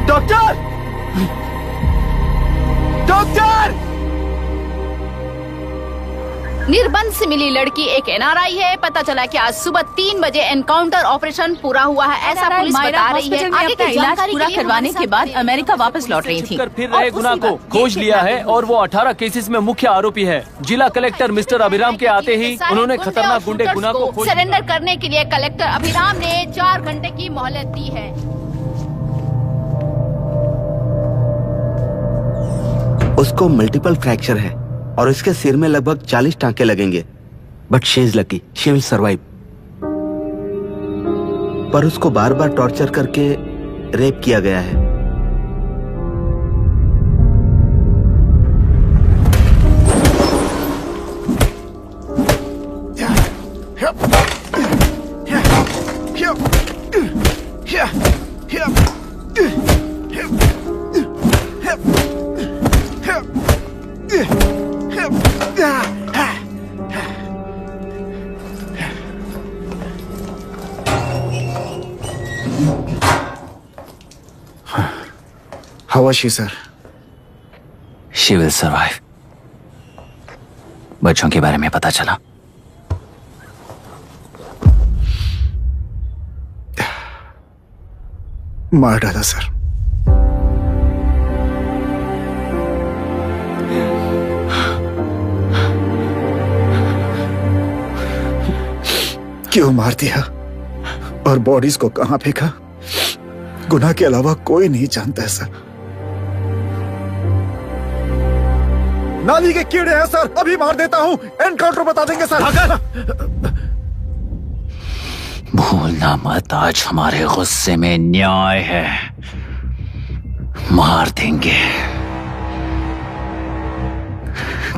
Doctor! Doctor! निर्बंध से मिली लड़की एक एनआरआई है। पता चला कि आज सुबह 3 बजे एनकाउंटर ऑपरेशन पूरा हुआ है, ऐसा पुलिस बता रही है। आगे की जानकारी पूरा करवाने के बाद अमेरिका वापस लौट रही थी। फिर रहे गुना को खोज लिया है और वो 18 केसेस में मुख्य आरोपी है। जिला कलेक्टर मिस्टर अभिराम के आते ही उन्होंने खतरनाक गुंडे गुना को खोज सरेंडर करने के लिए कलेक्टर अभिराम ने 4 घंटे की मोहलत दी है। उसको मल्टीपल फ्रैक्चर है और इसके सिर में लगभग 40 टांके लगेंगे, but she is lucky, she will survive. पर उसको बार बार टॉर्चर करके रेप किया गया है। How was she, sir? She will survive. बच्चों के बारे में पता चला? मार डाला सर। क्यों मार दिया और बॉडीज को कहां फेंका, गुनाह के अलावा कोई नहीं जानता है सर। नाली के कीड़े हैं सर, अभी मार देता हूं, एनकाउंटर बता देंगे सर। भूलना मत, आज हमारे गुस्से में न्याय है, मार देंगे।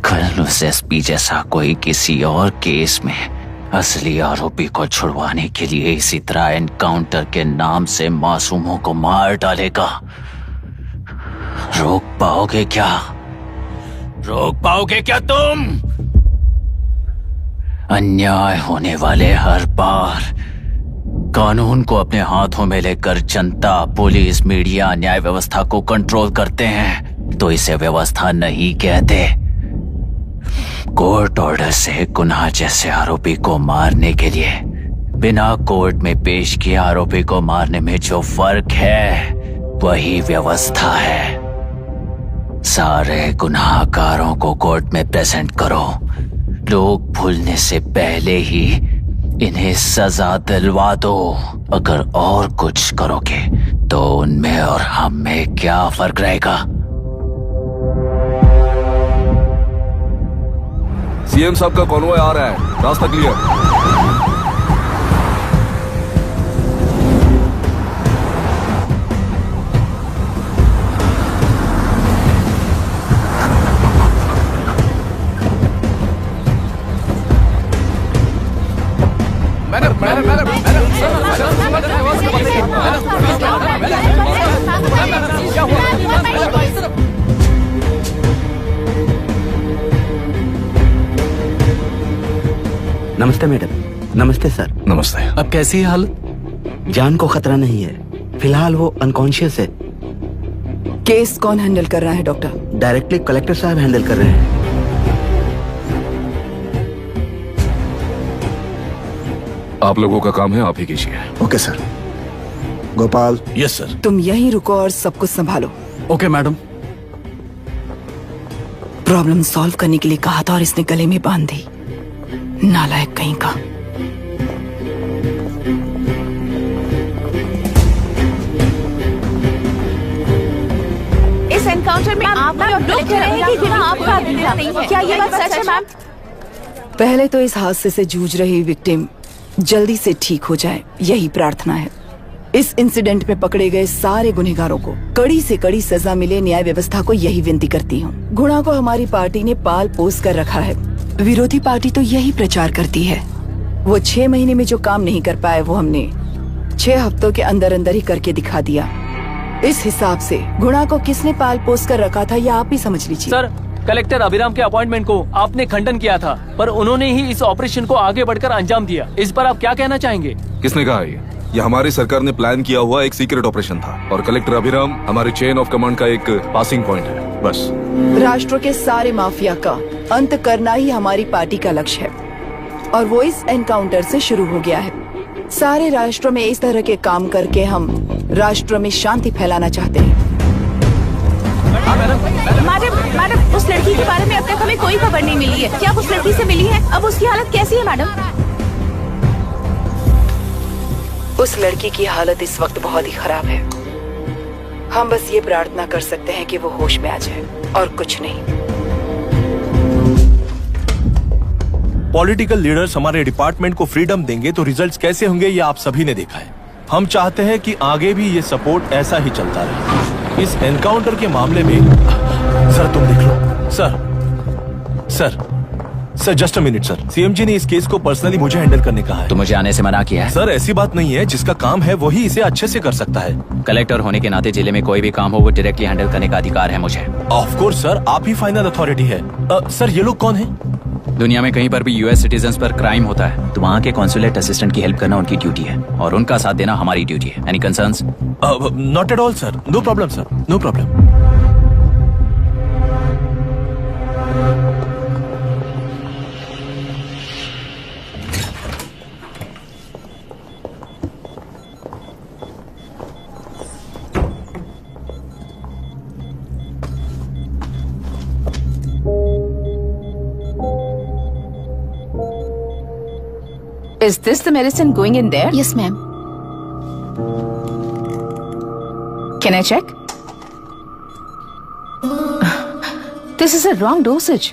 कल उस एसपी जैसा कोई किसी और केस में असली आरोपी को छुड़वाने के लिए इसी तरह एनकाउंटर के नाम से मासूमों को मार डालेगा। रोक पाओगे क्या? रोक पाओगे क्या तुम? अन्याय होने वाले हर बार कानून को अपने हाथों में लेकर जनता, पुलिस, मीडिया, न्याय व्यवस्था को कंट्रोल करते हैं तो इसे व्यवस्था नहीं कहते। कोर्ट ऑर्डर से गुनाह जैसे आरोपी को मारने के लिए बिना कोर्ट में पेश किए आरोपी को मारने में जो फर्क है वही व्यवस्था है। सारे गुनाहगारों को कोर्ट में प्रेजेंट करो, लोग भूलने से पहले ही इन्हें सजा दिलवा दो। अगर और कुछ करोगे तो उनमें और हम में क्या फर्क रहेगा? सीएम साहब का कॉन्वॉय आ रहा है, रास्ता क्लियर। नमस्ते मैडम। नमस्ते सर। नमस्ते। अब कैसी है हालत? जान को खतरा नहीं है, फिलहाल वो अनकॉन्शियस है। केस कौन हैंडल कर रहा है डॉक्टर? डायरेक्टली कलेक्टर साहब हैंडल कर रहे हैं। आप लोगों का काम है, आप ही कीजिए। Okay sir. Gopal. Yes sir. तुम यहीं रुको और सब कुछ संभालो। Okay madam. प्रॉब्लम सॉल्व करने के लिए कहा था और इसने गले में बांध दी, नालायक कहीं का। इस एनकाउंटर में आप लोग कह रहे हैं कि गुनाह आपका नहीं है, क्या ये बात सच है मैम? पहले तो इस हादसे से जूझ रही विक्टिम जल्दी से ठीक हो जाए, यही प्रार्थना है। इस इंसिडेंट में पकड़े गए सारे गुनहगारों को कड़ी से कड़ी सजा मिले, न्याय व्यवस्था को यही विनती करती हूँ। गुना को हमारी पार्टी ने पाल पोस कर रखा है, विरोधी पार्टी तो यही प्रचार करती है। वो 6 महीने में जो काम नहीं कर पाए वो हमने 6 हफ्तों के अंदर अंदर ही करके दिखा दिया। इस हिसाब से गुणा को किसने पाल पोस कर रखा था यह आप ही समझ लीजिए। सर, कलेक्टर अभिराम के अपॉइंटमेंट को आपने खंडन किया था, पर उन्होंने ही इस ऑपरेशन को आगे बढ़कर अंजाम दिया। इस पर आप क्या कहना चाहेंगे? किसने कहा ये? ये हमारी सरकार ने प्लान किया हुआ एक सीक्रेट ऑपरेशन था और कलेक्टर अभिराम हमारी चेन ऑफ कमांड का एक पासिंग पॉइंट है, बस। राष्ट्र के सारे माफिया का अंत करना ही हमारी पार्टी का लक्ष्य है और वो इस एनकाउंटर से शुरू हो गया है। सारे राष्ट्रों में इस तरह के काम करके हम राष्ट्र में शांति फैलाना चाहते हैं। मैडम, उस लड़की के बारे में अब तक हमें कोई खबर नहीं मिली है। क्या आप उस लड़की से मिली है? अब उसकी हालत कैसी है मैडम? उस लड़की की हालत इस वक्त बहुत ही खराब है। हम बस ये प्रार्थना कर सकते हैं कि वो होश में आ जाए और कुछ नहीं। पॉलिटिकल लीडर्स हमारे डिपार्टमेंट को फ्रीडम देंगे तो रिजल्ट्स कैसे होंगे ये आप सभी ने देखा है। हम चाहते हैं कि आगे भी ये सपोर्ट ऐसा ही चलता रहे। इस एनकाउंटर के मामले में सर तुम देख लो। Sir just a minute sir. CM ji ने इस केस को पर्सनली मुझे हैंडल करने कहा है। तो मुझे आने से मना किया है? सर ऐसी बात नहीं है, जिसका काम है वही इसे अच्छे से कर सकता है। कलेक्टर होने के नाते जिले में कोई भी काम हो वो डायरेक्टली हैंडल करने का अधिकार है मुझे। ऑफ कोर्स सर, आप ही फाइनल अथॉरिटी है। सर ये लोग कौन है? दुनिया में कहीं पर भी यूएस सिटीजन्स पर क्राइम होता है तो वहाँ के कॉन्सुलेट असिस्टेंट की हेल्प करना उनकी ड्यूटी है और उनका साथ देना हमारी ड्यूटी है। Any concerns? Not at all sir, no problem sir, no problem. Is this the medicine going in there? Yes, ma'am. Can I check? This is a wrong dosage.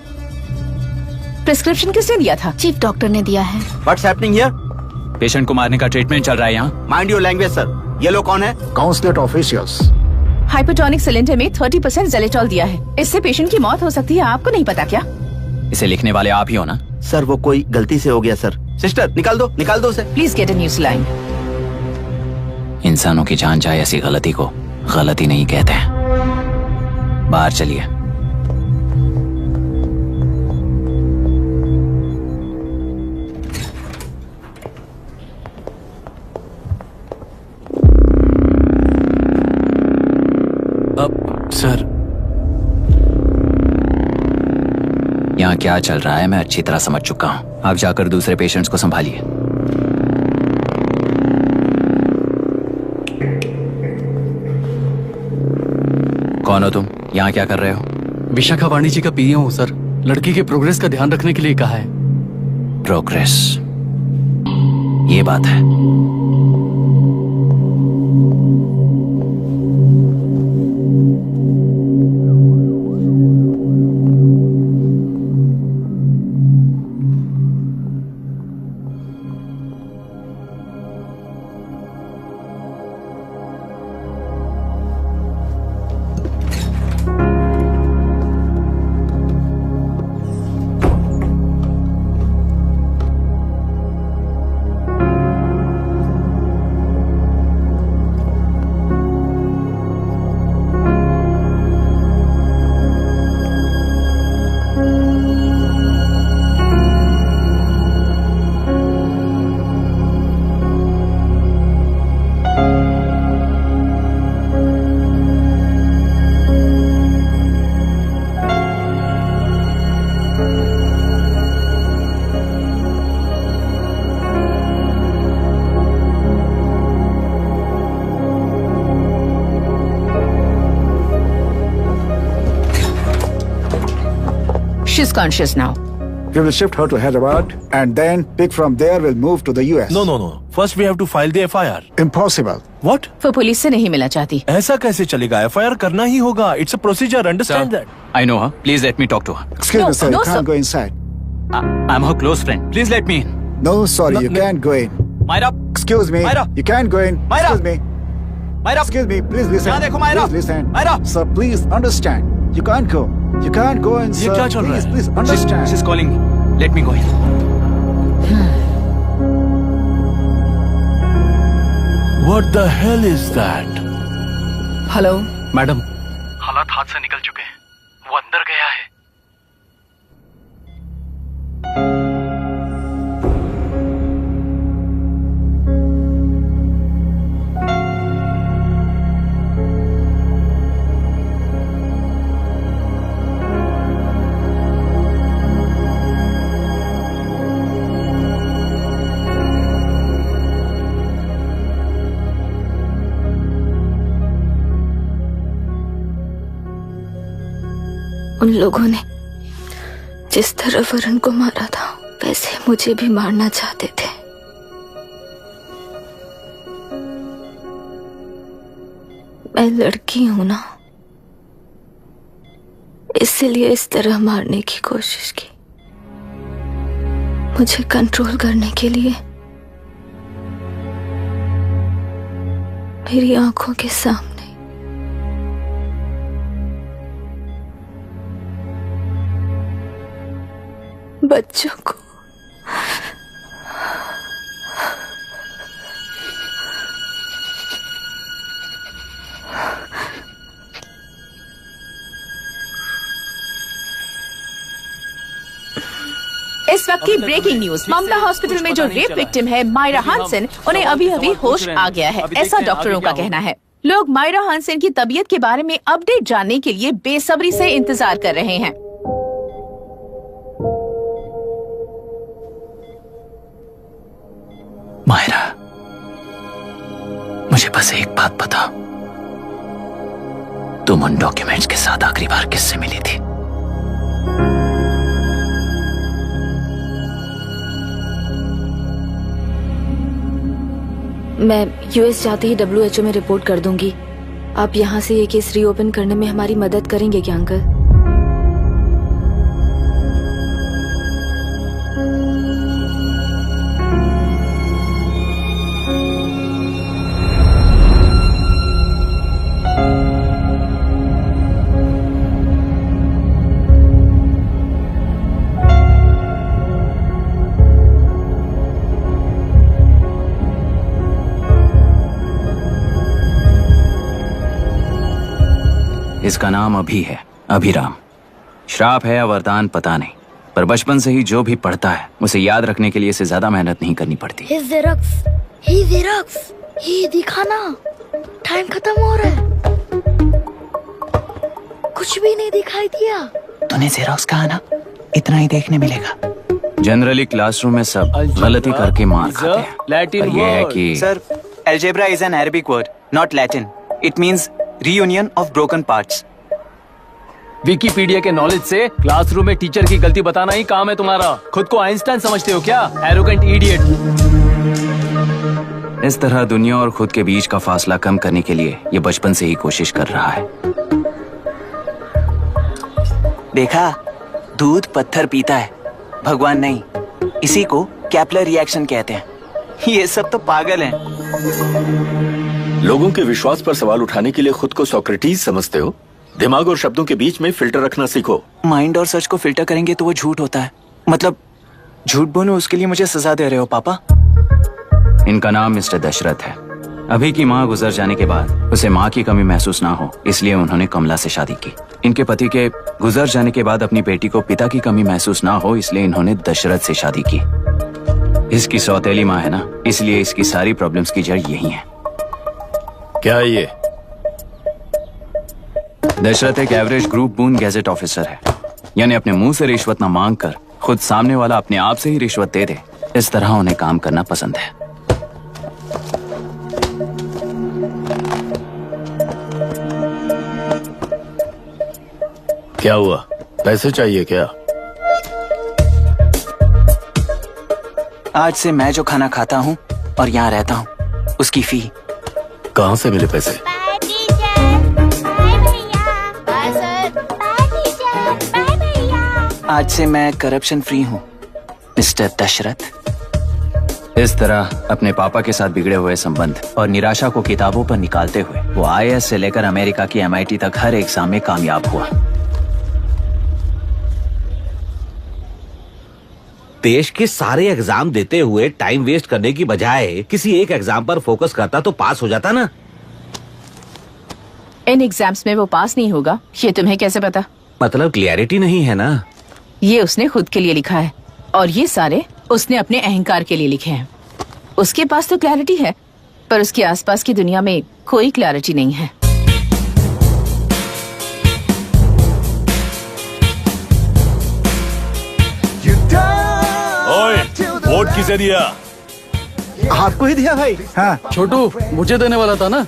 Prescription किसने दिया था? चीफ डॉक्टर ने दिया है। What's happening here? Patient को मारने का treatment चल रहा है यहाँ। Mind your language, sir. ये लोग कौन है? Consulate officials. हाइपोटोनिक सिलेंडर में 30% जेलेटॉल दिया है। इससे पेशेंट की मौत हो सकती है। आपको नहीं पता क्या? इसे लिखने वाले आप ही हो ना? सर वो कोई गलती से हो गया सर। सिस्टर निकाल दो उसे। Please get a new saline. इंसानों की जान जाए ऐसी गलती को गलती नहीं कहते हैं। बाहर चलिए। अब सर यहाँ क्या चल रहा है मैं अच्छी तरह समझ चुका हूँ। आप जाकर दूसरे पेशेंट्स को संभालिए। कौन हो तुम? यहाँ क्या कर रहे हो? विशाखा वाणी जी का पीएम हूँ सर। लड़की के प्रोग्रेस का ध्यान रखने के लिए कहा है। प्रोग्रेस, ये बात है। She's conscious now. We will shift her to Hyderabad and then pick from there. We'll move to the US. No. First we have to file the FIR. Impossible. What? वो पुलिस से नहीं मिलना चाहती। ऐसा कैसे चलेगा? FIR करना ही होगा। It's a procedure. Understand that? I know her. Please let me talk to her. Excuse me, sir. no, You can't sir. go inside. I'm her close friend. Please let me in. No, sorry, you can't go in. Myra, Excuse me. Myra. You can't go in. Myra. Excuse me. Myra. Excuse me. Please listen. यहाँ देखो, Myra. Please listen. Myra. Sir, please understand. You can't go. You can't go in, ये sir. क्या चल रहा Please, है? please understand. She's calling me. Let me go in. What the hell is that? Hello, madam, हालात हाथ से निकल चुके हैं। वो अंदर गया है। उन लोगों ने जिस तरह वरुण को मारा था वैसे मुझे भी मारना चाहते थे। मैं लड़की हूं ना, इसलिए इस तरह मारने की कोशिश की। मुझे कंट्रोल करने के लिए मेरी आंखों के सामने बच्चों को इस वक्त की ब्रेकिंग न्यूज, ममता हॉस्पिटल में जो रेप विक्टिम है मायरा हानसन, उन्हें अभी अभी होश आ गया है, ऐसा डॉक्टरों का कहना है। लोग मायरा हानसन की तबीयत के बारे में अपडेट जानने के लिए बेसब्री से इंतजार कर रहे हैं। मायरा, मुझे बस एक बात बता, तुम उन डॉक्यूमेंट्स के साथ आखिरी बार किससे मिली थी? मैं यूएस जाते ही WHO में रिपोर्ट कर दूंगी। आप यहाँ से ये केस रीओपन करने में हमारी मदद करेंगे क्या अंकल? इसका नाम अभी है, अभिराम। श्राप है या वरदान पता नहीं, पर बचपन से ही जो भी पढ़ता है उसे याद रखने के लिए इसे ज्यादा मेहनत नहीं करनी पड़ती। ये दिखाना, टाइम खत्म हो रहा है, कुछ भी नहीं दिखाई दिया। तूने जेरोक्स कहा ना, इतना ही देखने मिलेगा। जनरली क्लासरूम में सब गलती करके मार खाते हैं, पर यह है कि sir, algebra is an Arabic word, not Latin. It means reunion of broken parts. Wikipedia के नॉलेज से क्लासरूम में टीचर की गलती बताना ही काम है तुम्हारा। खुद को आइंस्टाइन समझते हो क्या? Arrogant idiot. इस तरह दुनिया और खुद के बीच का फासला कम करने के लिए ये बचपन से ही कोशिश कर रहा है। देखा, दूध पत्थर पीता है, भगवान नहीं। इसी को कैपलर रिएक्शन कहते हैं। ये सब तो पागल हैं। लोगों के विश्वास पर सवाल उठाने के लिए खुद को सोक्रेटिस समझते हो? दिमाग और शब्दों के बीच में फिल्टर रखना सीखो। माइंड और सच को फिल्टर करेंगे तो वो झूठ होता है। मतलब झूठ बोलूं उसके लिए मुझे सजा दे रहे हो पापा? इनका नाम मिस्टर दशरथ है। अभी की माँ गुजर जाने के बाद उसे माँ की कमी महसूस ना हो, इसलिए उन्होंने कमला से शादी की। इनके पति के गुजर जाने के बाद अपनी बेटी को पिता की कमी महसूस ना हो, इसलिए इन्होंने दशरथ से शादी की। इसकी सौतेली माँ है ना, इसलिए इसकी सारी प्रॉब्लम्स की जड़ यही है। क्या है ये? दशरथ एक एवरेज ग्रुप बून गैजेट ऑफिसर है, यानी अपने मुंह से रिश्वत न मांग कर खुद सामने वाला अपने आप से ही रिश्वत दे दे, इस तरह उन्हें काम करना पसंद है। क्या हुआ? पैसे चाहिए क्या? आज से मैं जो खाना खाता हूँ और यहाँ रहता हूँ, उसकी फी। कहाँ से मिले पैसे? आज से मैं करप्शन फ्री हूँ, मिस्टर दशरथ। इस तरह अपने पापा के साथ बिगड़े हुए संबंध और निराशा को किताबों पर निकालते हुए वो IAS से लेकर अमेरिका की MIT तक हर एग्जाम में कामयाब हुआ। देश के सारे एग्जाम देते हुए टाइम वेस्ट करने की बजाय किसी एक एग्जाम पर फोकस करता तो पास हो जाता ना। इन एग्जाम्स में वो पास नहीं होगा, ये तुम्हें कैसे पता? मतलब क्लियरिटी नहीं है ना। ये उसने खुद के लिए लिखा है और ये सारे उसने अपने अहंकार के लिए लिखे हैं। उसके पास तो क्लैरिटी है, पर उसके आसपास की दुनिया में कोई क्लैरिटी नहीं है। वोट किसे दिया? आपको ही दिया भाई। हाँ। छोटू, मुझे देने वाला था ना।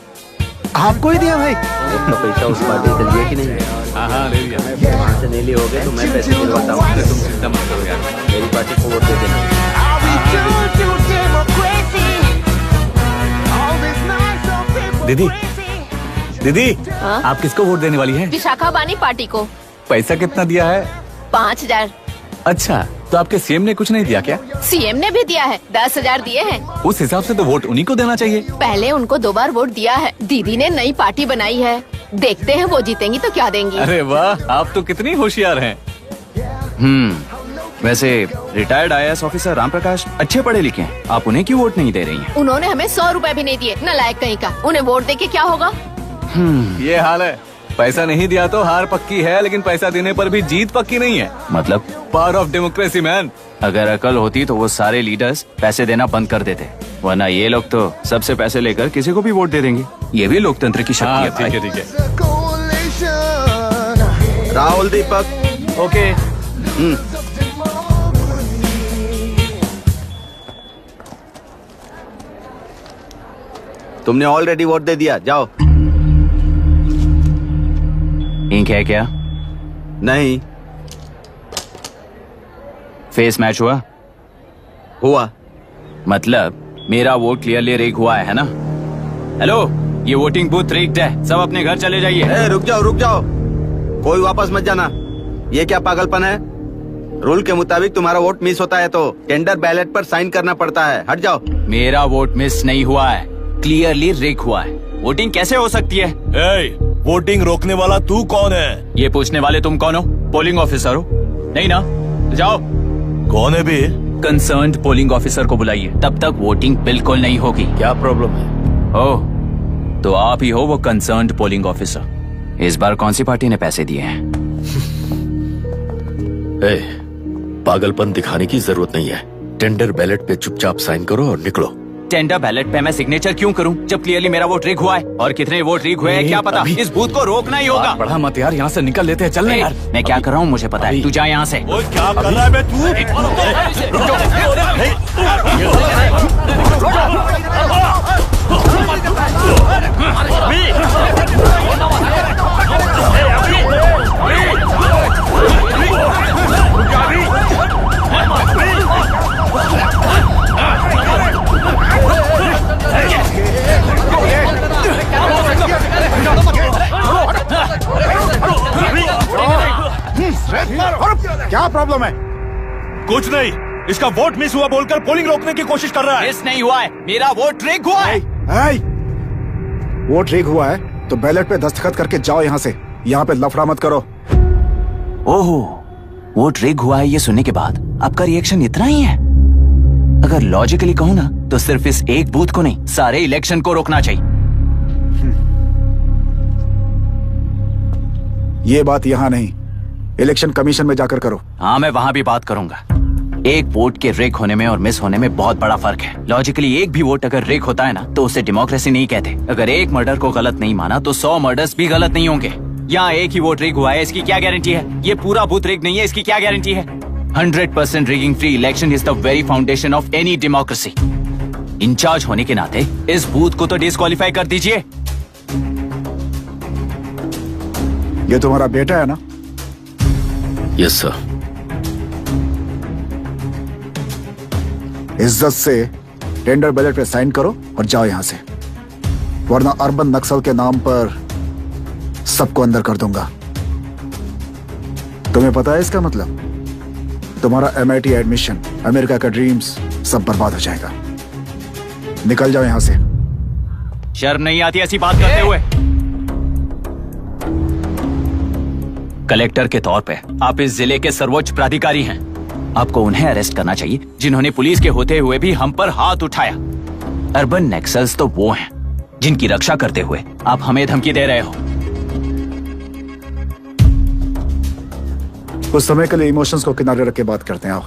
आपको ही दिया भाई? तो पैसा उस पार्टी से लिया कि नहीं? हाँ ले लिया। वहाँ से नहीं लिए होगे तो मैं पैसे दिलवाता हूँ। तुम चिंता मत करो यार, मेरी पार्टी को वोट दे देना। दीदी दीदी आप किसको वोट देने वाली हैं? विशाखा बानी पार्टी को। पैसा कितना दिया है? 5000। अच्छा, तो आपके सीएम ने कुछ नहीं दिया क्या? सीएम ने भी दिया है, 10,000 दिए हैं। उस हिसाब से तो वोट उन्हीं को देना चाहिए। पहले उनको 2 बार वोट दिया है। दीदी ने नई पार्टी बनाई है, देखते हैं वो जीतेंगी तो क्या देंगी। अरे वाह, आप तो कितनी होशियार हैं। वैसे retired IAS officer Ram Prakash अच्छे पढ़े लिखे हैं, आप उन्हें क्यों वोट नहीं दे रही हैं? उन्होंने हमें 100 रुपए भी नहीं दिए, नालायक कहीं का। उन्हें वोट दे के क्या होगा? ये हाल है। पैसा नहीं दिया तो हार पक्की है, लेकिन पैसा देने पर भी जीत पक्की नहीं है। मतलब पावर ऑफ डेमोक्रेसी मैन। अगर अकल होती तो वो सारे लीडर्स पैसे देना बंद कर देते, वरना ये लोग तो सबसे पैसे लेकर किसी को भी वोट दे देंगे। ये भी लोकतंत्र की शक्ति है। ठीक है ठीक है। राहुल दीपक। ओके। तुमने ऑलरेडी वोट दे दिया, जाओ। इंक है क्या? नहीं। फेस मैच हुआ? हुआ। मतलब मेरा वोट क्लियरली रिग हुआ है ना? हेलो, ये वोटिंग बूथ रिग्ड है, सब अपने घर चले जाइए। रुक जाओ, कोई वापस मत जाना। ये क्या पागलपन है? रूल के मुताबिक तुम्हारा वोट मिस होता है तो टेंडर बैलेट पर साइन करना पड़ता है। हट जाओ। मेरा वोट मिस नहीं हुआ है, क्लियरली रिग हुआ है। वोटिंग कैसे हो सकती है? वोटिंग रोकने वाला तू कौन है? ये पूछने वाले तुम कौन हो? पोलिंग ऑफिसर हो? नहीं ना? जाओ। कौन है बे? कंसर्न्ड पोलिंग ऑफिसर को बुलाइए, तब तक वोटिंग बिल्कुल नहीं होगी। क्या प्रॉब्लम है? ओह, तो आप ही हो वो कंसर्न्ड पोलिंग ऑफिसर। इस बार कौन सी पार्टी ने पैसे दिए हैं? पागलपन दिखाने की जरूरत नहीं है। टेंडर बैलेट पे चुपचाप साइन करो और निकलो। टेंडर बैलेट पे मैं सिग्नेचर क्यों करूं जब क्लियरली मेरा वोट रिग हुआ है? और कितने वोट रिग हुए हैं क्या पता? इस बूथ को रोकना ही होगा। बढ़ा मत यार, यहाँ से निकल लेते हैं। चल यार। मैं क्या कर रहा हूँ मुझे पता है, तू जा यहाँ से। क्या कर रहा है बे तू? क्या प्रॉब्लम है? कुछ नहीं, इसका वोट मिस हुआ बोलकर पोलिंग रोकने की कोशिश कर रहा है। मिस नहीं हुआ है, मेरा वोट रिग हुआ है। वोट रिग हुआ है तो बैलेट पे दस्तखत करके जाओ यहाँ से। यहाँ पे लफड़ा मत करो। ओहो, वोट रिग हुआ है ये सुनने के बाद आपका रिएक्शन इतना ही है? अगर लॉजिकली कहूँ ना तो सिर्फ इस एक बूथ को नहीं, सारे इलेक्शन को रोकना चाहिए। ये बात यहाँ नहीं, इलेक्शन कमीशन में जाकर करो। हाँ, मैं वहाँ भी बात करूंगा। एक वोट के रिग होने में और मिस होने में बहुत बड़ा फर्क है। लॉजिकली एक भी वोट अगर रिग होता है ना तो उसे डेमोक्रेसी नहीं कहते। अगर एक मर्डर को गलत नहीं माना तो 100 मर्डर्स भी गलत नहीं होंगे। यहाँ एक ही वोट रिग हुआ है, इसकी क्या गारंटी है? ये पूरा बूथ रिग नहीं है, इसकी क्या गारंटी है? 100% rigging free election is the very foundation of any democracy. In charge होने के नाते इस बूथ को तो डिस्क्वालीफाई कर दीजिए। ये तुम्हारा बेटा है ना? Yes sir. इज्जत से टेंडर बैलेट पे साइन करो और जाओ यहां से, वरना अर्बन नक्सल के नाम पर सबको अंदर कर दूंगा। तुम्हें पता है इसका मतलब? तुम्हारा MIT एडमिशन, अमेरिका का ड्रीम्स सब बर्बाद हो जाएगा। निकल जाओ यहां से। शर्म नहीं आती ऐसी बात करते हुए? कलेक्टर के तौर पे आप इस जिले के सर्वोच्च प्राधिकारी हैं। आपको उन्हें अरेस्ट करना चाहिए जिन्होंने पुलिस के होते हुए भी हम पर हाथ उठाया। अर्बन नक्सल्स तो वो हैं जिनकी रक्षा करते हुए आप हमें धमकी दे रहे हो। कुछ समय के लिए इमोशंस को किनारे रख के बात करते हैं। आओ।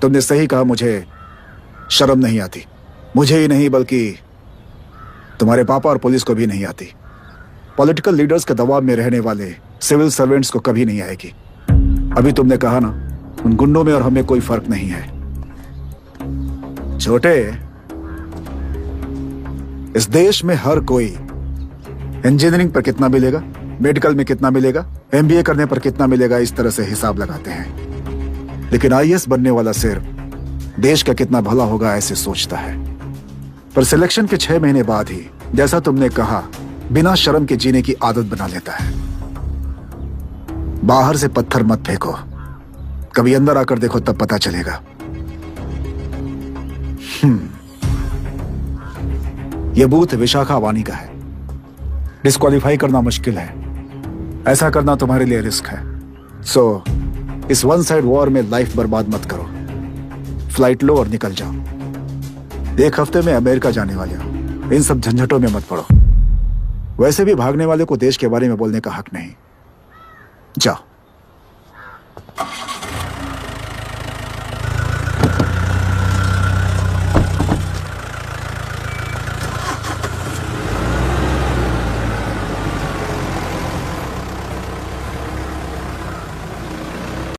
तुमने सही कहा, मुझे शर्म नहीं आती। मुझे ही नहीं बल्कि तुम्हारे पापा और पुलिस को भी नहीं आती। पॉलिटिकल लीडर्स के दबाव में रहने वाले सिविल सर्वेंट्स को कभी नहीं आएगी। अभी तुमने कहा ना, उन गुंडों में और हमें कोई फर्क नहीं है। छोटे, इस देश में हर कोई इंजीनियरिंग पर कितना मिलेगा, मेडिकल में कितना मिलेगा, एमबीए करने पर कितना मिलेगा, इस तरह से हिसाब लगाते हैं। लेकिन आईएएस बनने वाला सिर्फ देश का कितना भला होगा ऐसे सोचता है। पर सिलेक्शन के 6 महीने बाद ही, जैसा तुमने कहा, बिना शर्म के जीने की आदत बना लेता है। बाहर से पत्थर मत फेंको, कभी अंदर आकर देखो तब पता चलेगा। यह बूथ विशाखा वानी का है। डिस्क्वालीफाई करना मुश्किल है, ऐसा करना तुम्हारे लिए रिस्क है। सो इस वन साइड वॉर में लाइफ बर्बाद मत करो। फ्लाइट लो और निकल जाओ। 1 हफ्ते में अमेरिका जाने वाले हो, इन सब झंझटों में मत पड़ो। वैसे भी भागने वाले को देश के बारे में बोलने का हक नहीं। जाओ।